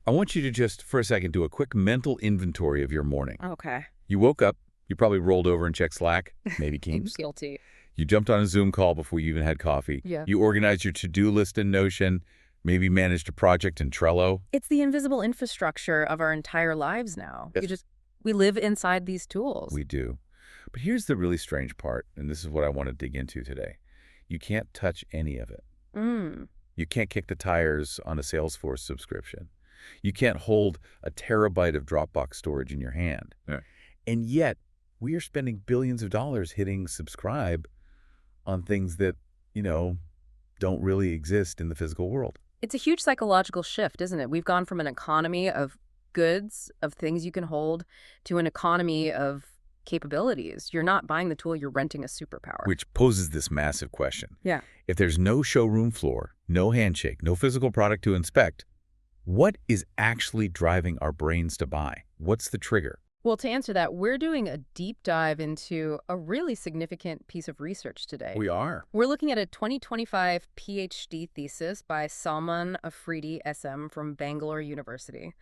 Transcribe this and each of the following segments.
I want you to just, for a second, do a quick mental inventory of your morning. Okay. You woke up, you probably rolled over and checked Slack, maybe I'm Teams. guilty. You jumped on a Zoom call before you even had coffee. Yeah. You organized your to-do list in Notion, maybe managed a project in Trello. It's the invisible infrastructure of our entire lives now. Yes. We live inside these tools. We do. But here's the really strange part, and this is what I want to dig into today. You can't touch any of it. You can't kick the tires on a Salesforce subscription. You can't hold a terabyte of Dropbox storage in your hand. Yeah. And yet, we are spending billions of dollars hitting subscribe on things that, don't really exist in the physical world. It's a huge psychological shift, isn't it? We've gone from an economy of goods, of things you can hold, to an economy of capabilities. You're not buying the tool, you're renting a superpower. Which poses this massive question. Yeah. If there's no showroom floor, no handshake, no physical product to inspect, what is actually driving our brains to buy? What's the trigger? Well, to answer that, we're doing a deep dive into a really significant piece of research today. We are. We're looking at a 2025 PhD thesis by Salman Afridi, SM, from Bangalore University.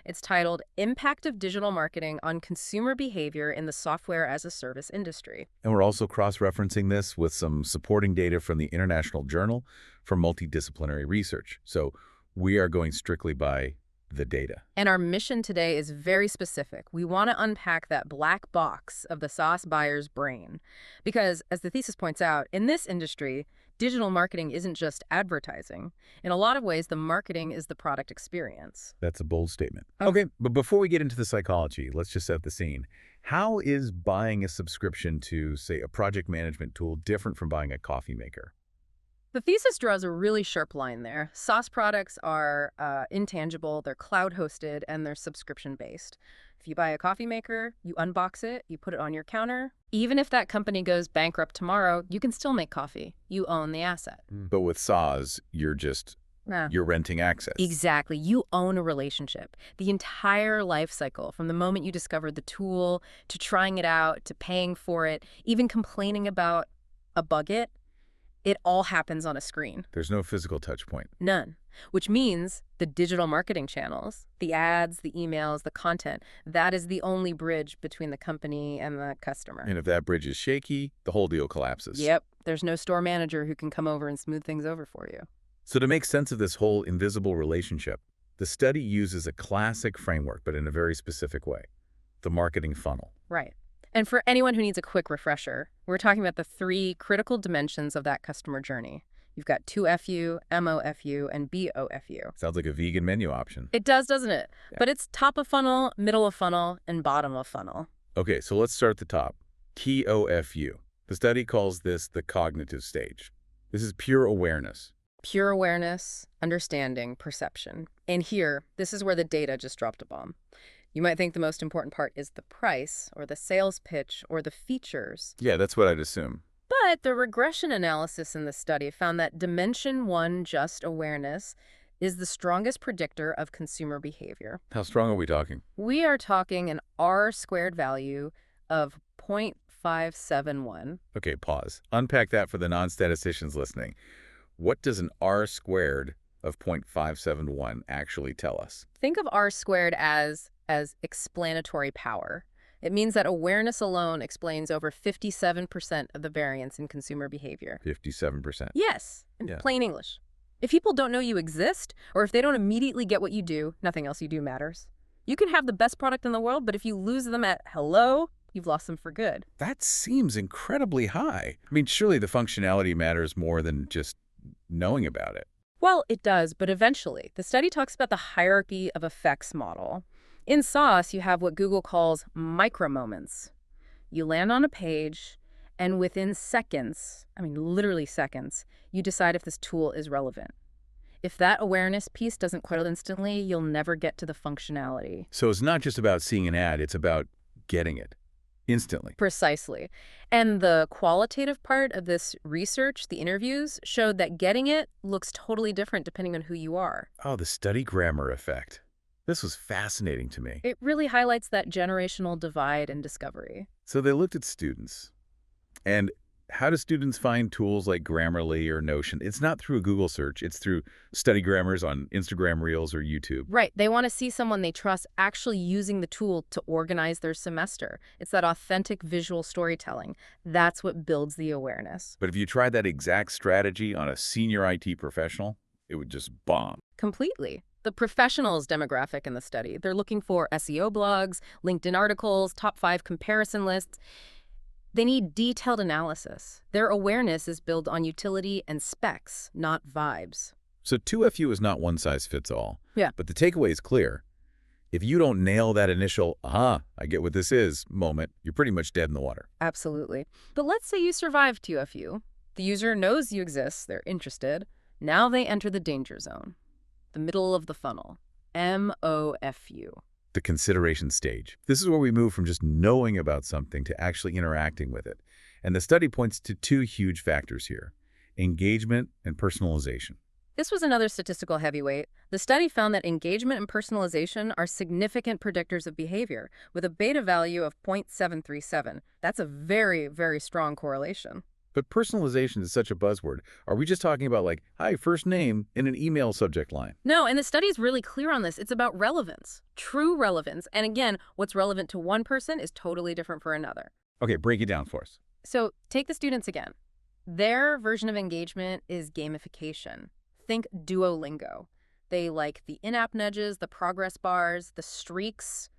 It's titled Impact of Digital Marketing on Consumer Behavior in the Software as a Service Industry. And we're also cross-referencing this with some supporting data from the International Journal for Multidisciplinary Research. So we are going strictly by the data. And our mission today is very specific. We want to unpack that black box of the SaaS buyer's brain. Because, as the thesis points out, in this industry, digital marketing isn't just advertising. In a lot of ways, the marketing is the product experience. That's a bold statement. Okay, but before we get into the psychology, let's just set the scene. How is buying a subscription to, say, a project management tool different from buying a coffee maker? The thesis draws a really sharp line there. SaaS products are intangible, they're cloud-hosted, and they're subscription-based. If you buy a coffee maker, you unbox it, you put it on your counter. Even if that company goes bankrupt tomorrow, you can still make coffee. You own the asset. But with SaaS, you're renting access. Exactly. You own a relationship. The entire life cycle, from the moment you discovered the tool, to trying it out, to paying for it, even complaining about a bug it all happens on a screen. There's no physical touch point. None. Which means the digital marketing channels, the ads, the emails, the content, that is the only bridge between the company and the customer. And if that bridge is shaky, the whole deal collapses. Yep. There's no store manager who can come over and smooth things over for you. So to make sense of this whole invisible relationship, the study uses a classic framework, but in a very specific way, the marketing funnel. Right. And for anyone who needs a quick refresher, we're talking about the 3 critical dimensions of that customer journey. You've got TOFU, MOFU, and BOFU. Sounds like a vegan menu option. It does, doesn't it? Yeah. But it's top of funnel, middle of funnel, and bottom of funnel. Okay, so let's start at the top. TOFU. The study calls this the cognitive stage. This is pure awareness. Pure awareness, understanding, perception. And here, this is where the data just dropped a bomb. You might think the most important part is the price, or the sales pitch, or the features. Yeah, that's what I'd assume. But the regression analysis in the study found that Dimension 1 just awareness is the strongest predictor of consumer behavior. How strong are we talking? We are talking an R-squared value of 0.571. Okay, pause. Unpack that for the non-statisticians listening. What does an R-squared of 0.571 actually tell us? Think of R-squared as explanatory power. It means that awareness alone explains over 57% of the variance in consumer behavior. 57%. Yes, in plain English. If people don't know you exist, or if they don't immediately get what you do, nothing else you do matters. You can have the best product in the world, but if you lose them at hello, you've lost them for good. That seems incredibly high. I mean, surely the functionality matters more than just knowing about it. Well, it does, but eventually. The study talks about the hierarchy of effects model. In SaaS, you have what Google calls micro-moments. You land on a page, and within seconds, I mean literally seconds, you decide if this tool is relevant. If that awareness piece doesn't quit instantly, you'll never get to the functionality. So it's not just about seeing an ad, it's about getting it instantly. Precisely. And the qualitative part of this research, the interviews, showed that getting it looks totally different depending on who you are. Oh, the study grammar effect. This was fascinating to me. It really highlights that generational divide in discovery. So they looked at students. And how do students find tools like Grammarly or Notion? It's not through a Google search. It's through study grammars on Instagram Reels or YouTube. Right. They want to see someone they trust actually using the tool to organize their semester. It's that authentic visual storytelling. That's what builds the awareness. But if you tried that exact strategy on a senior IT professional, it would just bomb. Completely. The professionals demographic in the study, they're looking for SEO blogs, LinkedIn articles, top 5 comparison lists. They need detailed analysis. Their awareness is built on utility and specs, not vibes. So 2FU is not one size fits all. Yeah. But the takeaway is clear. If you don't nail that initial, aha, I get what this is moment, you're pretty much dead in the water. Absolutely. But let's say you survive 2FU. The user knows you exist, they're interested. Now they enter the danger zone, the middle of the funnel, MOFU. The consideration stage. This is where we move from just knowing about something to actually interacting with it. And the study points to 2 huge factors here, engagement and personalization. This was another statistical heavyweight. The study found that engagement and personalization are significant predictors of behavior, with a beta value of 0.737. That's a very, very strong correlation. But personalization is such a buzzword. Are we just talking about like, hi, first name in an email subject line? No, and the study is really clear on this. It's about relevance, true relevance. And again, what's relevant to one person is totally different for another. Okay, break it down for us. So take the students again. Their version of engagement is gamification. Think Duolingo. They like the in-app nudges, the progress bars, the streaks.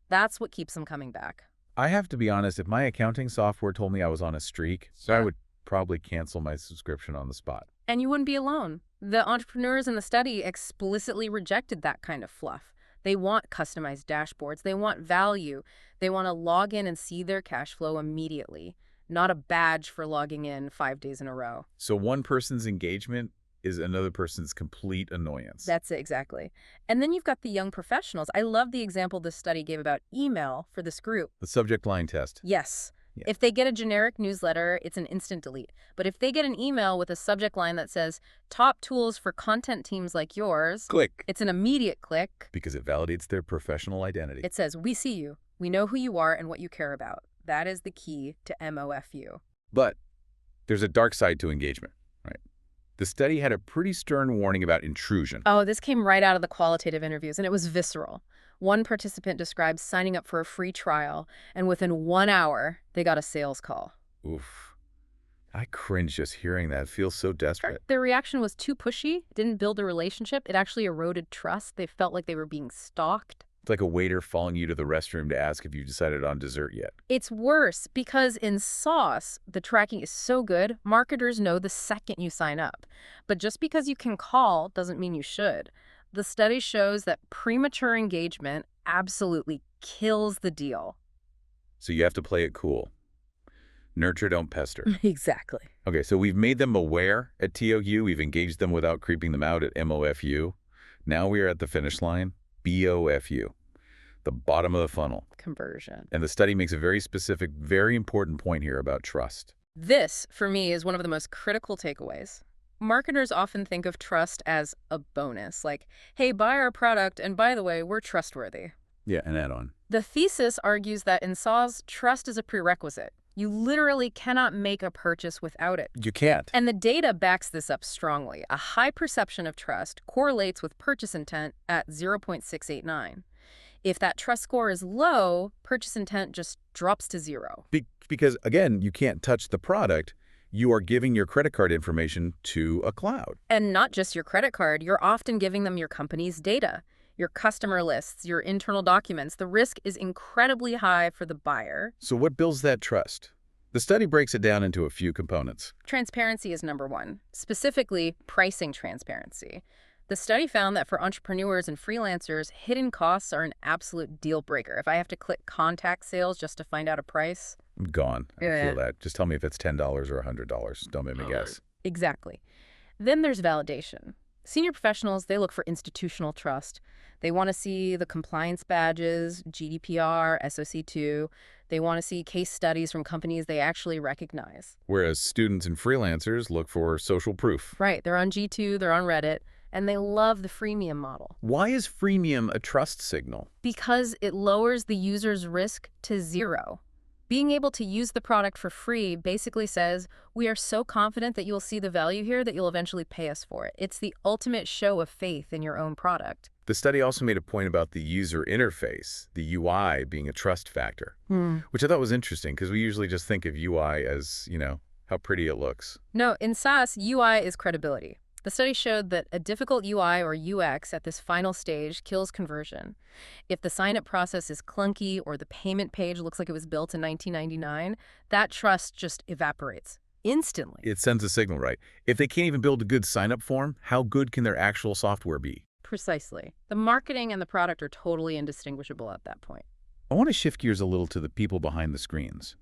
That's what keeps them coming back. I have to be honest, if my accounting software told me I was on a streak, so I would probably cancel my subscription on the spot. And you wouldn't be alone. The entrepreneurs in the study explicitly rejected that kind of fluff. They want customized dashboards. They want value. They want to log in and see their cash flow immediately, not a badge for logging in 5 days in a row. So one person's engagement is another person's complete annoyance. That's it, exactly. And then you've got the young professionals. I love the example this study gave about email for this group. The subject line test. Yes. Yeah. If they get a generic newsletter, it's an instant delete. But if they get an email with a subject line that says, top tools for content teams like yours, Click. it's an immediate click. Because it validates their professional identity. It says, we see you. We know who you are and what you care about. That is the key to MOFU. But there's a dark side to engagement, right? The study had a pretty stern warning about intrusion. Oh, this came right out of the qualitative interviews, and it was visceral. One participant described signing up for a free trial, and within 1 hour, they got a sales call. Oof. I cringe just hearing that. It feels so desperate. Their reaction was too pushy. It didn't build a relationship. It actually eroded trust. They felt like they were being stalked. It's like a waiter following you to the restroom to ask if you decided on dessert yet. It's worse because in SaaS, the tracking is so good, marketers know the second you sign up. But just because you can call doesn't mean you should. The study shows that premature engagement absolutely kills the deal. So you have to play it cool. Nurture, don't pester. Exactly. Okay, so we've made them aware at TOU. We've engaged them without creeping them out at MOFU. Now we are at the finish line, BOFU, the bottom of the funnel. Conversion. And the study makes a very specific, very important point here about trust. This, for me, is one of the most critical takeaways. Marketers often think of trust as a bonus, like, hey, buy our product, and by the way, we're trustworthy. Yeah, an add-on. The thesis argues that in SaaS, trust is a prerequisite. You literally cannot make a purchase without it. You can't. And the data backs this up strongly. A high perception of trust correlates with purchase intent at 0.689. If that trust score is low, purchase intent just drops to 0. Because, again, you can't touch the product. You are giving your credit card information to a cloud. And not just your credit card, you're often giving them your company's data, your customer lists, your internal documents. The risk is incredibly high for the buyer. So what builds that trust? The study breaks it down into a few components. Transparency is number one, specifically pricing transparency. The study found that for entrepreneurs and freelancers, hidden costs are an absolute deal breaker. If I have to click contact sales just to find out a price, I'm gone. I Yeah. feel that. Just tell me if it's $10 or $100. Don't make me guess. Exactly. Then there's validation. Senior professionals, they look for institutional trust. They want to see the compliance badges, GDPR, SOC2. They want to see case studies from companies they actually recognize. Whereas students and freelancers look for social proof. Right. They're on G2, they're on Reddit, and they love the freemium model. Why is freemium a trust signal? Because it lowers the user's risk to 0. Being able to use the product for free basically says, we are so confident that you'll see the value here that you'll eventually pay us for it. It's the ultimate show of faith in your own product. The study also made a point about the user interface, the UI being a trust factor, which I thought was interesting because we usually just think of UI as, how pretty it looks. No, in SaaS, UI is credibility. The study showed that a difficult UI or UX at this final stage kills conversion. If the sign-up process is clunky or the payment page looks like it was built in 1999, that trust just evaporates instantly. It sends a signal, right? If they can't even build a good sign-up form, how good can their actual software be? Precisely. The marketing and the product are totally indistinguishable at that point. I want to shift gears a little to the people behind the screens.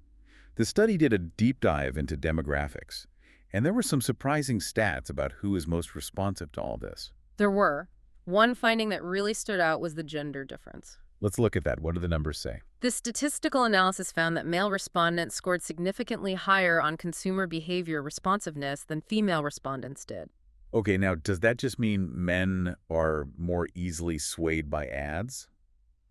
The study did a deep dive into demographics, and there were some surprising stats about who is most responsive to all this. There were. One finding that really stood out was the gender difference. Let's look at that. What do the numbers say? The statistical analysis found that male respondents scored significantly higher on consumer behavior responsiveness than female respondents did. Okay, now, does that just mean men are more easily swayed by ads?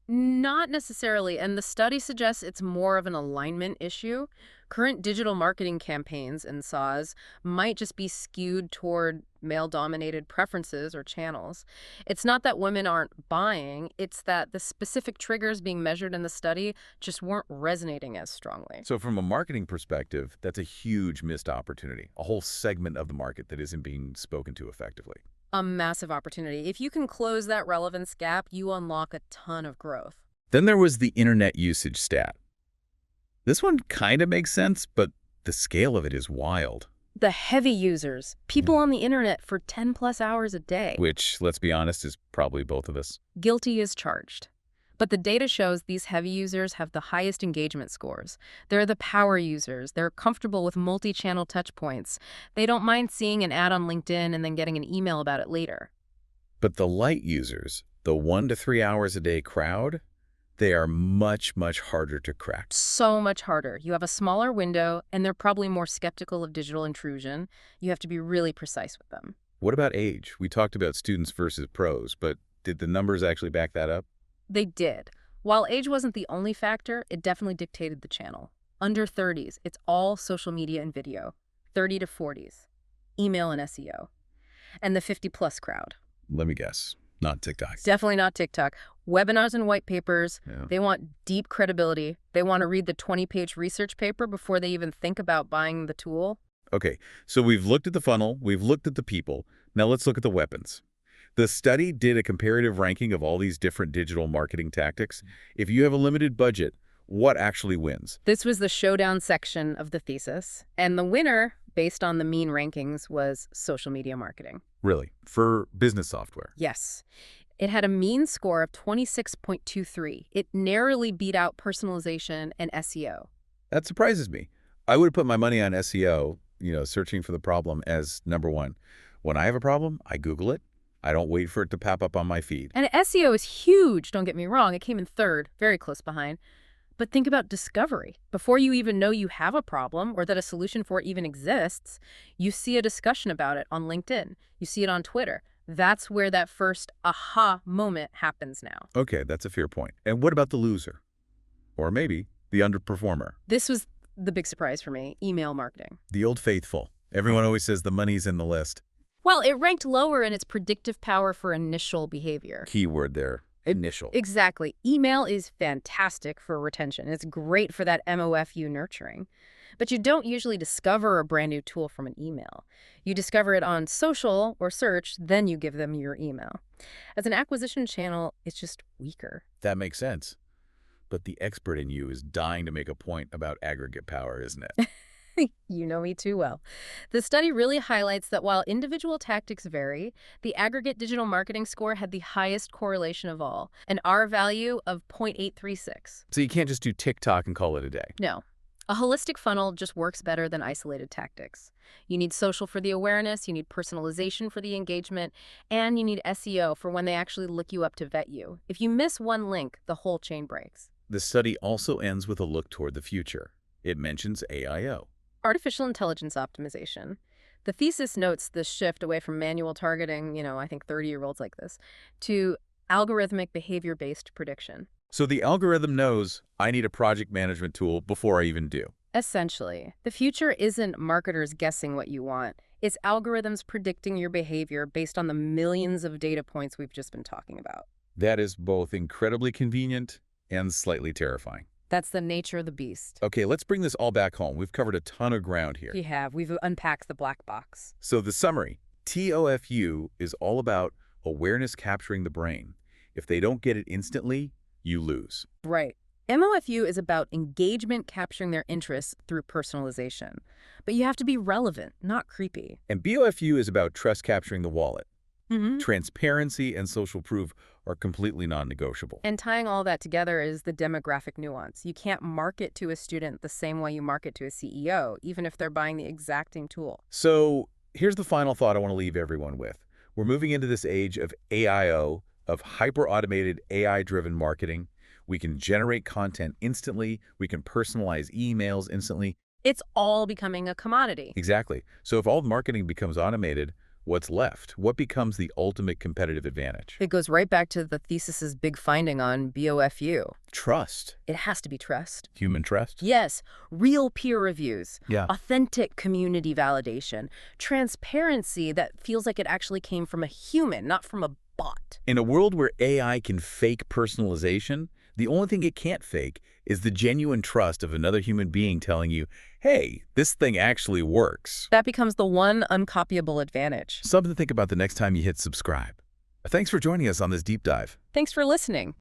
Not necessarily, and the study suggests it's more of an alignment issue. Current digital marketing campaigns and SaaS might just be skewed toward male-dominated preferences or channels. It's not that women aren't buying, it's that the specific triggers being measured in the study just weren't resonating as strongly. So from a marketing perspective, that's a huge missed opportunity, a whole segment of the market that isn't being spoken to effectively. A massive opportunity. If you can close that relevance gap, you unlock a ton of growth. Then there was the internet usage stat. This one kind of makes sense, but the scale of it is wild. The heavy users, people on the internet for 10+ hours a day. Which, let's be honest, is probably both of us. Guilty as charged. But the data shows these heavy users have the highest engagement scores. They're the power users. They're comfortable with multi-channel touchpoints. They don't mind seeing an ad on LinkedIn and then getting an email about it later. But the light users, the 1 to 3 hours a day crowd, they are much, much harder to crack. So much harder. You have a smaller window, and they're probably more skeptical of digital intrusion. You have to be really precise with them. What about age? We talked about students versus pros, but did the numbers actually back that up? They did. While age wasn't the only factor, it definitely dictated the channel. Under 30s, it's all social media and video. 30 to 40s, email and SEO. And the 50+ crowd. Let me guess. Not TikTok. Definitely not TikTok. Webinars and white papers. Yeah. They want deep credibility. They want to read the 20-page research paper before they even think about buying the tool. Okay, so we've looked at the funnel, we've looked at the people. Now let's look at the weapons. The study did a comparative ranking of all these different digital marketing tactics. If you have a limited budget, what actually wins? This was the showdown section of the thesis. And the winner, based on the mean rankings, was social media marketing. Really? For business software? Yes. It had a mean score of 26.23. It narrowly beat out personalization and SEO. That surprises me. I would put my money on SEO, searching for the problem, as number one. When I have a problem, I Google it. I don't wait for it to pop up on my feed. And SEO is huge, don't get me wrong. It came in third, very close behind. But think about discovery. Before you even know you have a problem or that a solution for it even exists, you see a discussion about it on LinkedIn. You see it on Twitter. That's where that first aha moment happens now. Okay, that's a fair point. And what about the loser? Or maybe the underperformer? This was the big surprise for me, email marketing. The old faithful. Everyone always says the money's in the list. Well, it ranked lower in its predictive power for initial behavior. Keyword there. Initial. Exactly. Email is fantastic for retention. It's great for that MOFU nurturing. But you don't usually discover a brand new tool from an email. You discover it on social or search, then you give them your email. As an acquisition channel, it's just weaker. That makes sense. But the expert in you is dying to make a point about aggregate power, isn't it? You know me too well. The study really highlights that while individual tactics vary, the aggregate digital marketing score had the highest correlation of all, an R value of 0.836. So you can't just do TikTok and call it a day. No. A holistic funnel just works better than isolated tactics. You need social for the awareness, you need personalization for the engagement, and you need SEO for when they actually look you up to vet you. If you miss one link, the whole chain breaks. The study also ends with a look toward the future. It mentions AIO. Artificial Intelligence Optimisation. The thesis notes this shift away from manual targeting, I think 30-year-olds like this, to algorithmic behavior-based prediction. So the algorithm knows I need a project management tool before I even do. Essentially, the future isn't marketers guessing what you want. It's algorithms predicting your behavior based on the millions of data points we've just been talking about. That is both incredibly convenient and slightly terrifying. That's the nature of the beast. Okay, let's bring this all back home. We've covered a ton of ground here. We've unpacked the black box. So the summary, TOFU is all about awareness capturing the brain. If they don't get it instantly, you lose. Right. MOFU is about engagement capturing their interests through personalization. But you have to be relevant, not creepy. And BOFU is about trust capturing the wallet. Mm-hmm. Transparency and social proof are completely non-negotiable. And tying all that together is the demographic nuance. You can't market to a student the same way you market to a CEO, even if they're buying the exacting tool. So here's the final thought I want to leave everyone with. We're moving into this age of AIO, of hyper-automated AI-driven marketing. We can generate content instantly. We can personalize emails instantly. It's all becoming a commodity. Exactly. So if all marketing becomes automated, what's left? What becomes the ultimate competitive advantage? It goes right back to the thesis's big finding on BOFU. Trust. It has to be trust. Human trust? Yes, real peer reviews, Yeah. authentic community validation, transparency that feels like it actually came from a human, not from a bot. In a world where AI can fake personalization, the only thing it can't fake is the genuine trust of another human being telling you, hey, this thing actually works. That becomes the one uncopyable advantage. Something to think about the next time you hit subscribe. Thanks for joining us on this deep dive. Thanks for listening.